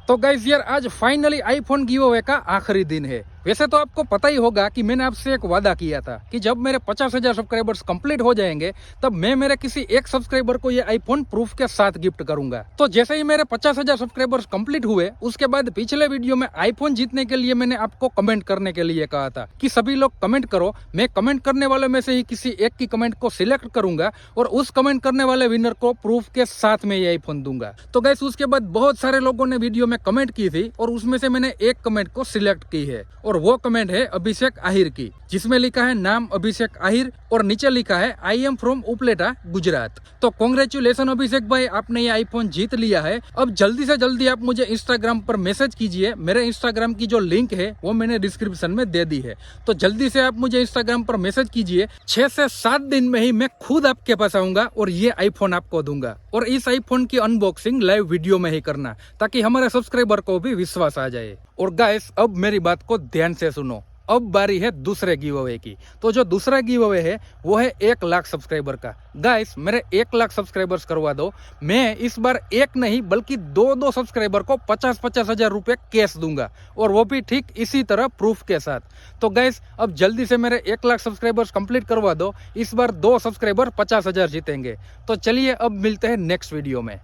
तो गाइस यार आज फाइनली आईफोन गिव अवे का आखिरी दिन है। वैसे तो आपको पता ही होगा कि मैंने आपसे एक वादा किया था कि जब मेरे 50,000 सब्सक्राइबर्स कंप्लीट हो जाएंगे तब मैं मेरे किसी एक सब्सक्राइबर को ये आईफोन प्रूफ के साथ गिफ्ट करूंगा। तो जैसे ही मेरे 50,000 सब्सक्राइबर्स कंप्लीट हुए उसके बाद पिछले वीडियो में आईफोन जीतने के लिए मैंने आपको कमेंट करने के लिए कहा था कि सभी लोग कमेंट करो। मैं कमेंट करने वालों में से ही किसी एक की कमेंट को सिलेक्ट करूंगा और उस कमेंट करने वाले विनर को प्रूफ के साथ में ये आईफोन दूंगा। तो गाइस उसके बाद बहुत सारे लोगों ने वीडियो में कमेंट की थी और उसमें से मैंने एक कमेंट को सिलेक्ट की है और वो कमेंट है अभिषेक आहिर की, जिसमें लिखा है नाम अभिषेक आहिर और नीचे लिखा है I am from Upleta Gujarat. तो कांग्रेचुलेशन अभिषेक भाई, आपने ये आईफोन जीत लिया है। अब जल्दी से जल्दी आप मुझे इंस्टाग्राम पर मैसेज कीजिए। मेरे इंस्टाग्राम की जो लिंक है वो मैंने डिस्क्रिप्शन में दे दी है, तो जल्दी से आप मुझे इंस्टाग्राम पर मैसेज कीजिए। 6 से 7 दिन में ही मैं खुद आपके पास आऊंगा और ये आईफोन आपको दूंगा। और इस आईफोन की अनबॉक्सिंग लाइव वीडियो में ही करना ताकि हमारे सब्सक्राइबर को भी विश्वास आ जाए। और गाइस अब मेरी बात को ध्यान से सुनो, अब बारी है दूसरे गिव अवे की। तो जो दूसरा गिव अवे है वो है 1 लाख सब्सक्राइबर का। गाइस मेरे 1 लाख सब्सक्राइबर्स करवा दो। मैं इस बार एक नहीं बल्कि 2 सब्सक्राइबर को 50-50 हजार रुपए कैश दूंगा और वो भी ठीक इसी तरह प्रूफ के साथ। तो गाइस अब जल्दी से मेरे 1 लाख सब्सक्राइबर्स कंप्लीट करवा दो। इस बार 2 सब्सक्राइबर 50,000 जीतेंगे। तो चलिए अब मिलते हैं नेक्स्ट वीडियो में।